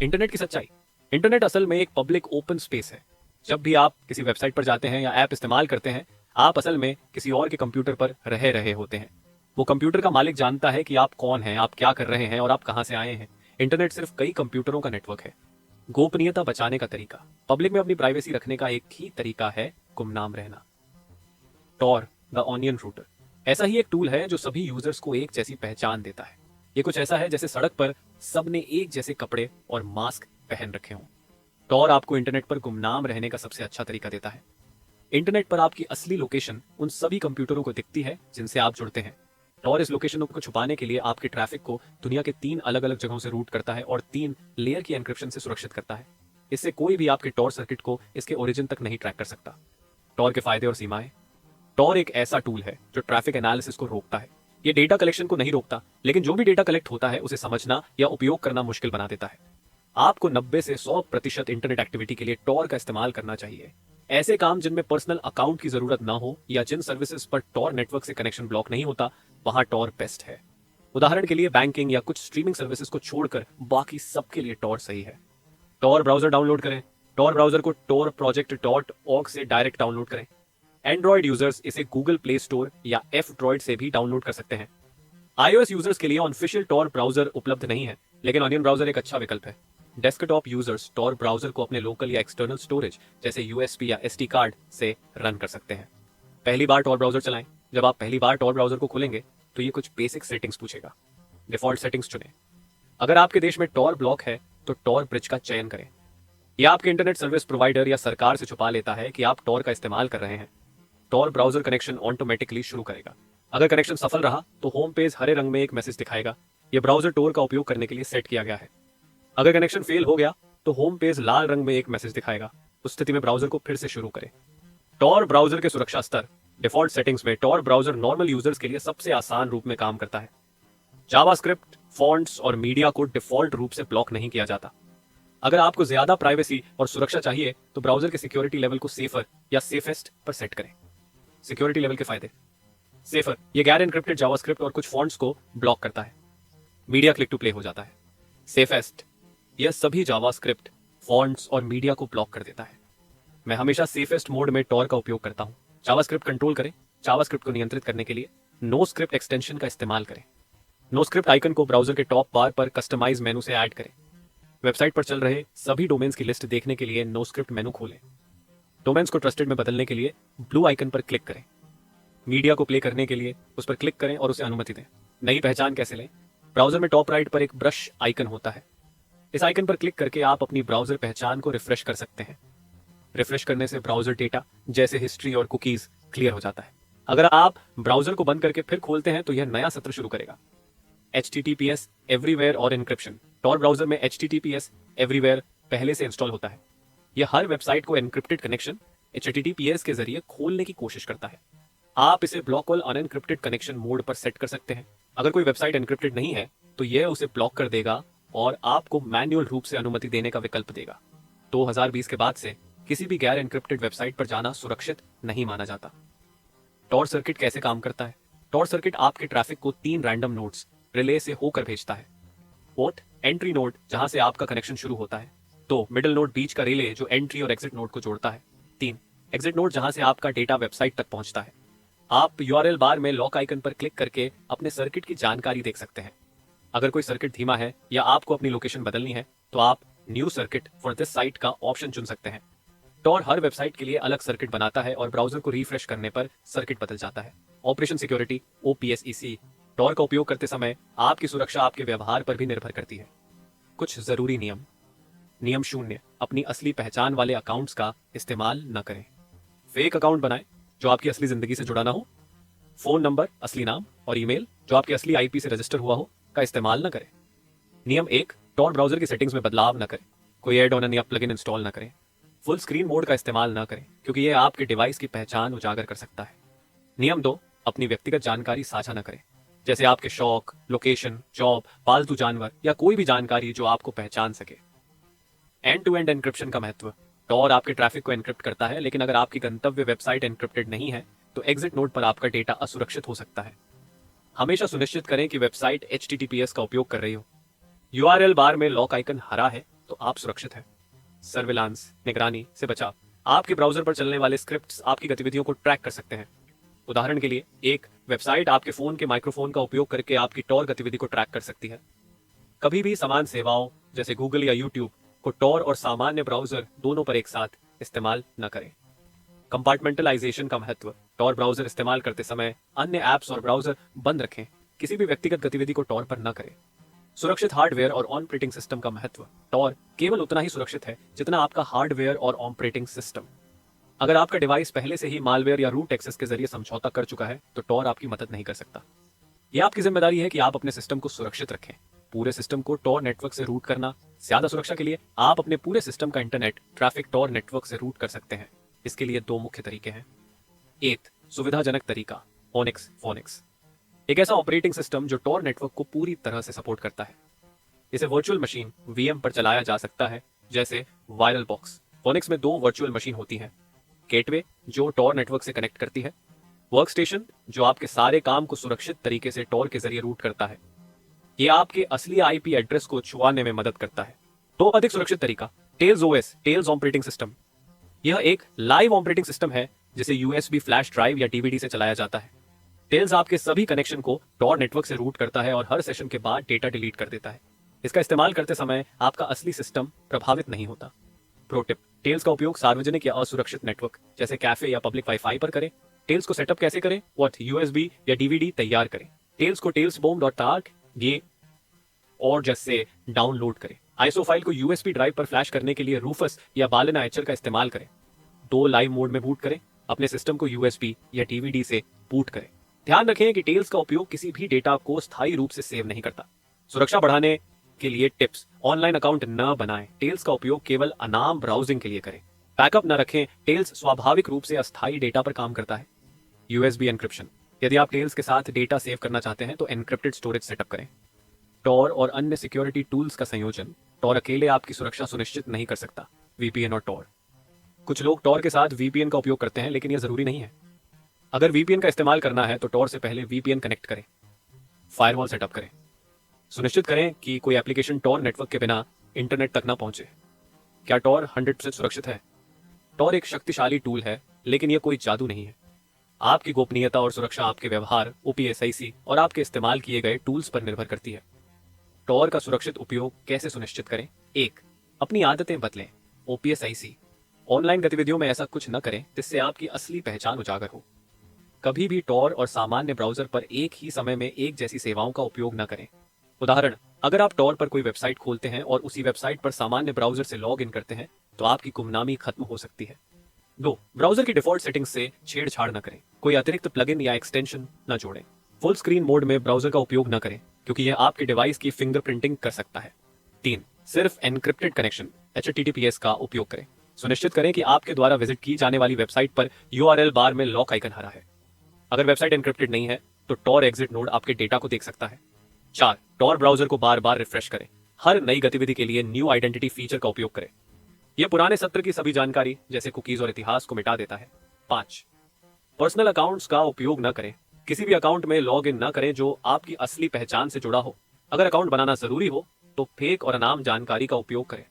Internet की सच्चाई। Internet असल में एक पब्लिक ओपन स्पेस है। जब भी आप किसी वेबसाइट पर जाते हैं या ऐप इस्तेमाल करते हैं, आप असल में किसी और के कंप्यूटर पर रह रहे होते हैं। वो कंप्यूटर का मालिक जानता है कि आप कौन हैं, आप क्या कर रहे हैं और आप कहां से आए हैं। इंटरनेट सिर्फ कई कंप्यूटरों का नेटवर्क है। गोपनीयता बचाने का तरीका। पब्लिक में अपनी प्राइवेसी रखने का एक ही तरीका है गुमनाम रहना। टॉर द ऑनियन रूटर ऐसा ही एक टूल है जो सभी यूजर्स को एक जैसी पहचान देता है। ये कुछ ऐसा है जैसे सड़क पर सबने एक जैसे कपड़े और मास्क पहन रखे हों। टॉर आपको इंटरनेट पर गुमनाम रहने का सबसे अच्छा तरीका देता है। इंटरनेट पर आपकी असली लोकेशन उन सभी कंप्यूटरों को दिखती है जिनसे आप जुड़ते हैं। टॉर इस लोकेशन को छुपाने के लिए आपके ट्रैफिक को दुनिया के 3 अलग अलग जगहों से रूट करता है और 3 लेयर की एन्क्रिप्शन से सुरक्षित करता है। इससे कोई भी आपके टॉर सर्किट को इसके ओरिजिन तक नहीं ट्रैक कर सकता। टॉर के फायदे और सीमाएं। टॉर एक ऐसा टूल है जो ट्रैफिक एनालिसिस को रोकता है। ये डेटा कलेक्शन को नहीं रोकता, लेकिन जो भी डेटा कलेक्ट होता है उसे समझना या उपयोग करना मुश्किल बना देता है। आपको 90 से 100% इंटरनेट एक्टिविटी के लिए टॉर का इस्तेमाल करना चाहिए। ऐसे काम जिनमें पर्सनल अकाउंट की जरूरत ना हो या जिन सर्विसेज पर टॉर नेटवर्क से कनेक्शन ब्लॉक नहीं होता, वहां टॉर बेस्ट है। उदाहरण के लिए बैंकिंग या कुछ स्ट्रीमिंग सर्विसेज को छोड़कर बाकी सबके लिए टॉर सही है। टॉर ब्राउजर डाउनलोड करें। टॉर ब्राउजर को tor project.org से डायरेक्ट डाउनलोड करें। एंड्रॉइड यूजर्स इसे गूगल प्ले स्टोर या F-Droid से भी डाउनलोड कर सकते हैं। iOS यूजर्स के लिए ऑफिशियल टॉर ब्राउजर उपलब्ध नहीं है, लेकिन ऑनियन ब्राउजर एक अच्छा विकल्प है। डेस्कटॉप यूजर्स टॉर ब्राउजर को अपने लोकल या एक्सटर्नल स्टोरेज जैसे USB या SD कार्ड से रन कर सकते हैं। पहली बार टॉर ब्राउजर चलाएं। जब आप पहली बार टॉर ब्राउजर को खोलेंगे तो ये कुछ बेसिक सेटिंग्स पूछेगा। डिफॉल्ट सेटिंग्स चुनें। अगर आपके देश में टॉर ब्लॉक है तो टॉर ब्रिज का चयन करें। यह आपके इंटरनेट सर्विस प्रोवाइडर या सरकार से छुपा लेता है कि आप टॉर का इस्तेमाल कर रहे हैं। टॉर ब्राउजर कनेक्शन ऑटोमेटिकली शुरू करेगा। अगर कनेक्शन सफल रहा तो होम पेज हरे रंग में एक मैसेज दिखाएगा। यह ब्राउजर टॉर का उपयोग करने के लिए सेट किया गया है। अगर कनेक्शन फेल हो गया तो होम पेज लाल रंग में एक मैसेज दिखाएगा। उस स्थिति में ब्राउजर को फिर से शुरू करें। टॉर ब्राउजर के सुरक्षा स्तर। डिफॉल्ट सेटिंग्स में टॉर ब्राउजर नॉर्मल यूजर्स के लिए सबसे आसान रूप में काम करता है। जावास्क्रिप्ट, फॉन्ट्स और मीडिया को डिफॉल्ट रूप से ब्लॉक नहीं किया जाता। अगर आपको ज्यादा प्राइवेसी और सुरक्षा चाहिए तो ब्राउजर के सिक्योरिटी लेवल को सेफर या सेफेस्ट पर सेट करें। सिक्योरिटी लेवल के फायदे। सेफर, यह गैर एन्क्रिप्टेड जावास्क्रिप्ट और कुछ फॉन्ट्स को ब्लॉक करता है। मीडिया क्लिक टू प्ले हो जाता है। सेफेस्ट, यह सभी जावास्क्रिप्ट, फॉन्ट्स और मीडिया को ब्लॉक कर देता है। मैं हमेशा सेफेस्ट मोड में टॉर का उपयोग करता हूं। जावास्क्रिप्ट कंट्रोल करें। जावास्क्रिप्ट को नियंत्रित करने के लिए नो स्क्रिप्ट एक्सटेंशन का इस्तेमाल करें। नो स्क्रिप्ट आइकन को ब्राउजर के टॉप बार पर कस्टमाइज मेनू से ऐड करें। वेबसाइट पर चल रहे सभी डोमेन्स की लिस्ट देखने के लिए नो स्क्रिप्ट मेनू खोलें। डोमेन्स को ट्रस्टेड में बदलने के लिए ब्लू आइकन पर क्लिक करें। मीडिया को प्ले करने के लिए उस पर क्लिक करें और उसे अनुमति दें। नई पहचान कैसे लें? ब्राउजर में टॉप राइट पर एक ब्रश आइकन होता है। इस आइकन पर क्लिक करके आप अपनी ब्राउजर पहचान को रिफ्रेश कर सकते हैं। रिफ्रेश करने से ब्राउजर डेटा जैसे हिस्ट्री और कुकीज क्लियर हो जाता है। अगर आप ब्राउजर को बंद करके फिर खोलते हैं तो यह नया सत्र शुरू करेगा। HTTPS एवरीवेयर और एन्क्रिप्शन। टॉर ब्राउजर में HTTPS एवरीवेयर पहले से इंस्टॉल होता है। यह हर वेबसाइट को एन्क्रिप्टेड कनेक्शन HTTPS के जरिए खोलने की कोशिश करता है। आप इसे ब्लॉकल अनएन्क्रिप्टेड कनेक्शन मोड पर सेट कर सकते हैं। अगर कोई वेबसाइट एन्क्रिप्टेड नहीं है तो यह उसे ब्लॉक कर देगा और आपको मैन्युअल रूप से अनुमति देने का विकल्प देगा। 2020 के बाद से किसी भी गैर एन्क्रिप्टेड वेबसाइट पर जाना सुरक्षित नहीं माना जाता। टॉर सर्किट कैसे काम करता है? टॉर सर्किट आपके ट्रैफिक को 3 रैंडम नोड्स रिले से होकर भेजता है। पोर्ट, एंट्री नोड जहां से आपका कनेक्शन शुरू होता है। 2 मिडिल नोड, बीच का रिले जो एंट्री और एग्जिट नोड को जोड़ता है। 3 एग्जिट नोड जहां से आपका डेटा वेबसाइट तक पहुंचता है। आप URL बार में लॉक आइकन पर क्लिक करके अपने सर्किट की जानकारी देख सकते हैं। अगर कोई सर्किट धीमा है या आपको अपनी लोकेशन बदलनी है तो आप new circuit for this site का ऑप्शन चुन सकते हैं। टॉर हर वेबसाइट के लिए अलग सर्किट बनाता है और ब्राउजर को रिफ्रेश करने पर सर्किट बदल जाता है। Operation security OPSEC। टॉर का उपयोग करते समय आपकी सुरक्षा आपके व्यवहार पर भी निर्भर करती है। कुछ जरूरी नियम। नियम 0, अपनी असली पहचान वाले अकाउंट्स का इस्तेमाल न करें। फेक अकाउंट बनाएं जो आपकी असली जिंदगी से जुड़ा ना हो। फोन नंबर, असली नाम और ईमेल जो आपकी असली IP से रजिस्टर हुआ हो का इस्तेमाल न करें। नियम 1, टॉर ब्राउजर की सेटिंग्स में बदलाव न करें। कोई ऐड ऑन या प्लगइन इंस्टॉल न करें। फुल स्क्रीन मोड का इस्तेमाल न करें क्योंकि यह आपके डिवाइस की पहचान उजागर कर सकता है। नियम 2, अपनी व्यक्तिगत जानकारी साझा न करें, जैसे आपके शौक, लोकेशन, जॉब, पालतू जानवर या कोई भी जानकारी जो आपको पहचान सके। एंड टू एंड एन्क्रिप्शन का महत्व। टॉर आपके ट्रैफिक को एन्क्रिप्ट करता है, लेकिन अगर आपकी गंतव्य वेबसाइट एन्क्रिप्टेड नहीं है तो एग्जिट नोड पर आपका डेटा असुरक्षित हो सकता है। हमेशा सुनिश्चित करें कि वेबसाइट HTTPS का उपयोग कर रही हो। URL बार में लॉक आइकन हरा है तो आप सुरक्षित हैं। सर्विलांस, निगरानी से बचाव। आपके ब्राउजर पर चलने वाले स्क्रिप्ट्स आपकी गतिविधियों को ट्रैक कर सकते हैं। उदाहरण के लिए, एक वेबसाइट आपके फोन के माइक्रोफोन का उपयोग करके आपकी टॉर गतिविधि को ट्रैक कर सकती है। कभी भी समान सेवाओं जैसे गूगल या यूट्यूब को टॉर और सामान्य ब्राउजर दोनों पर एक साथ इस्तेमाल न करें। कंपार्टमेंटलाइजेशन का महत्व। टॉर ब्राउजर इस्तेमाल करते समय अन्य ऐप्स और ब्राउजर बंद रखें। किसी भी व्यक्तिगत गतिविधि को टॉर पर न करें। सुरक्षित हार्डवेयर और ऑपरेटिंग सिस्टम का महत्व। टॉर केवल उतना ही सुरक्षित है जितना आपका हार्डवेयर और ऑपरेटिंग सिस्टम। अगर आपका डिवाइस पहले से ही मालवेयर या रूट एक्सेस के जरिए समझौता कर चुका है तो टॉर आपकी मदद नहीं कर सकता। यह आपकी जिम्मेदारी है कि आप अपने सिस्टम को सुरक्षित रखें। पूरे सिस्टम को टॉर नेटवर्क से रूट करना। ज्यादा सुरक्षा के लिए आप अपने पूरे सिस्टम का इंटरनेट ट्रैफिक टॉर नेटवर्क से रूट कर सकते हैं। इसके लिए दो मुख्य तरीके हैं। एक सुविधाजनक तरीका, ओनिक्स फोनिक्स, एक ऐसा ऑपरेटिंग सिस्टम जो टॉर नेटवर्क को पूरी तरह से सपोर्ट करता है। इसे वर्चुअल मशीन वीएम पर चलाया जा सकता है, जैसे वायरल बॉक्स। फोनिक्स में दो वर्चुअल मशीन होती हैं। गेटवे जो टॉर नेटवर्क से कनेक्ट करती है, वर्कस्टेशन जो आपके सारे काम को सुरक्षित तरीके से टॉर के जरिए रूट करता है। यह आपके असली आईपी एड्रेस को छुपाने में मदद करता है। तो अधिक सुरक्षित तरीका, Tails OS, Tails operating system. यह एक लाइव ऑपरेटिंग सिस्टम है जिसे यूएसबी फ्लैश ड्राइव या डीवीडी से चलाया जाता है। टेल्स आपके सभी कनेक्शन को टॉर नेटवर्क से रूट करता है और हर सेशन के बाद डेटा डिलीट कर देता है। इसका इस्तेमाल करते समय आपका असली सिस्टम प्रभावित नहीं होता। प्रो टिप, टेल्स का उपयोग सार्वजनिक या असुरक्षित नेटवर्क जैसे कैफे या पब्लिक वाईफाई पर करें। टेल्स को सेटअप कैसे करें? यूएसबी या डीवीडी तैयार करें। टेल्स को tailsbomb.org ये और जैसे डाउनलोड करें। आईएसओ फाइल को यूएसबी ड्राइव पर फ्लैश करने के लिए रूफस या बालेना एचर का इस्तेमाल करें। दो लाइव मोड में बूट करें। अपने सिस्टम को यूएसबी या डीवीडी से बूट करें। ध्यान रखें कि टेल्स का उपयोग किसी भी डेटा को स्थायी रूप से सेव नहीं करता। सुरक्षा बढ़ाने के लिए टिप्स, ऑनलाइन अकाउंट न बनाएं। टेल्स का उपयोग केवल अनाम ब्राउजिंग के लिए करें। बैकअप न रखें। टेल्स स्वाभाविक रूप से अस्थायी डेटा पर काम करता है। यूएसबी एन्क्रिप्शन, यदि आप टेल्स के साथ डेटा सेव करना चाहते हैं तो एन्क्रिप्टेड स्टोरेज सेटअप करें। टॉर और अन्य सिक्योरिटी टूल्स का संयोजन। टॉर अकेले आपकी सुरक्षा सुनिश्चित नहीं कर सकता। वीपीएन और टॉर, कुछ लोग टॉर के साथ वीपीएन का उपयोग करते हैं, लेकिन यह जरूरी नहीं है। अगर वीपीएन का इस्तेमाल करना है तो टॉर से पहले वीपीएन कनेक्ट करें। फायरवॉल सेटअप करें। सुनिश्चित करें कि कोई एप्लीकेशन टॉर नेटवर्क के बिना इंटरनेट तक ना पहुंचे। क्या टॉर 100% सुरक्षित है? टॉर एक शक्तिशाली टूल है, लेकिन यह कोई जादू नहीं है। आपकी गोपनीयता और सुरक्षा आपके व्यवहार, ओपीएसआईसी और आपके इस्तेमाल किए गए टूल्स पर निर्भर करती है। टॉर का सुरक्षित उपयोग कैसे सुनिश्चित करें? एक, अपनी आदतें बदलें। ओपीएसआईसी, ऑनलाइन गतिविधियों में ऐसा कुछ न करें जिससे आपकी असली पहचान उजागर हो। कभी भी टॉर और सामान्य ब्राउजर पर एक ही समय में एक जैसी सेवाओं का उपयोग न करें। उदाहरण, अगर आप टॉर पर कोई वेबसाइट खोलते हैं और उसी वेबसाइट पर सामान्य ब्राउजर से लॉग इन करते हैं तो आपकी गुमनामी खत्म हो सकती है। दो, ब्राउजर की डिफॉल्ट सेटिंग्स से छेड़छाड़ न करें। कोई अतिरिक्त प्लगइन या एक्सटेंशन न जोड़ें। फुल स्क्रीन मोड में ब्राउजर का उपयोग न करें क्योंकि यह आपके डिवाइस की फिंगरप्रिंटिंग कर सकता है। तीन, सिर्फ एनक्रिप्टेड कनेक्शन HTTPS का उपयोग करें। सुनिश्चित करें कि आपके द्वारा विजिट की जाने वाली वेबसाइट पर URL बार में लॉक आइकन हरा है। अगर वेबसाइट एनक्रिप्टेड नहीं है तो टॉर एग्जिट नोड आपके डेटा को देख सकता है। चार, टॉर ब्राउजर को बार बार रिफ्रेश करें। हर नई गतिविधि के लिए न्यू आइडेंटिटी फीचर का उपयोग करें। यह पुराने सत्र की सभी जानकारी जैसे कुकीज और इतिहास को मिटा देता है। पांच, पर्सनल अकाउंट्स का उपयोग न करें। किसी भी अकाउंट में लॉग इन न करें जो आपकी असली पहचान से जुड़ा हो। अगर अकाउंट बनाना जरूरी हो तो फेक और अनाम जानकारी का उपयोग करें।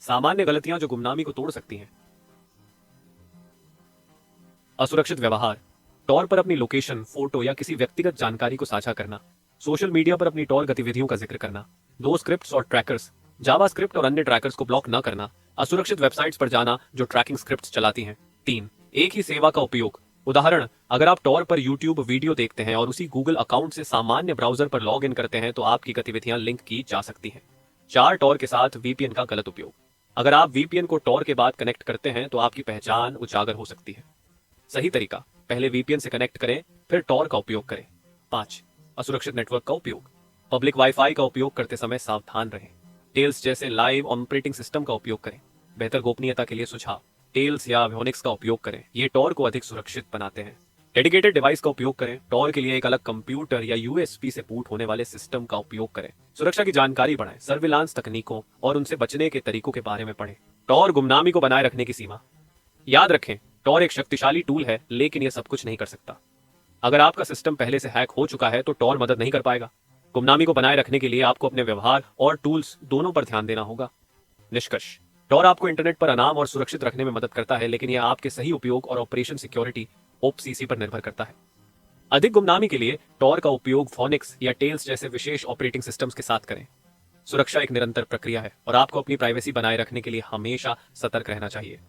सामान्य गलतियां जो गुमनामी को तोड़ सकती हैं। असुरक्षित व्यवहार, टॉर पर अपनी लोकेशन, फोटो या किसी व्यक्तिगत जानकारी को साझा करना। सोशल मीडिया पर अपनी टॉर गतिविधियों का जिक्र करना। दो स्क्रिप्ट्स और ट्रैकर्स, जावास्क्रिप्ट और अन्य ट्रैकर्स को ब्लॉक न करना। असुरक्षित वेबसाइट्स पर जाना जो ट्रैकिंग स्क्रिप्ट्स चलाती हैं। तीन, एक ही सेवा का उपयोग। उदाहरण, अगर आप टॉर पर यूट्यूब वीडियो देखते हैं और उसी गूगल अकाउंट से सामान्य ब्राउजर पर लॉग इन करते हैं तो आपकी गतिविधियां लिंक की जा सकती हैं। चार, टॉर के साथ वीपीएन का गलत उपयोग। अगर आप वीपीएन को टॉर के बाद कनेक्ट करते हैं तो आपकी पहचान उजागर हो सकती है। सही तरीका, पहले वीपीएन से कनेक्ट करें, फिर टॉर का उपयोग करें। पांच, असुरक्षित नेटवर्क का उपयोग। पब्लिक वाईफाई का उपयोग करते समय सावधान रहें। टेल्स जैसे लाइव ऑपरेटिंग सिस्टम का उपयोग करें। बेहतर गोपनीयता के लिए सुझाव, टेल्स या एवियोनिक्स का उपयोग करें। ये टॉर को अधिक सुरक्षित बनाते हैं। डेडिकेटेड डिवाइस का उपयोग करें। टॉर के लिए एक अलग कंप्यूटर या यूएसबी से बूट होने वाले सिस्टम का उपयोग करें। सुरक्षा की जानकारी बढ़ाएं। सर्विलांस तकनीकों और उनसे बचने के तरीकों के बारे में पढ़ें। टॉर गुमनामी को बनाए रखने की सीमा। याद रखें, टॉर एक शक्तिशाली टूल है, लेकिन यह सब कुछ नहीं कर सकता। अगर आपका सिस्टम पहले से हैक हो चुका है तो टॉर मदद नहीं कर पाएगा। गुमनामी को बनाए रखने के लिए आपको अपने व्यवहार और टूल्स दोनों पर ध्यान देना होगा। निष्कर्ष, टॉर आपको इंटरनेट पर अनाम और सुरक्षित रखने में मदद करता है, लेकिन यह आपके सही उपयोग और ऑपरेशन सिक्योरिटी ओपसीसी पर निर्भर करता है। अधिक गुमनामी के लिए टॉर का उपयोग फोनिक्स या टेल्स जैसे विशेष ऑपरेटिंग सिस्टम्स के साथ करें। सुरक्षा एक निरंतर प्रक्रिया है और आपको अपनी प्राइवेसी बनाए रखने के लिए हमेशा सतर्क रहना चाहिए।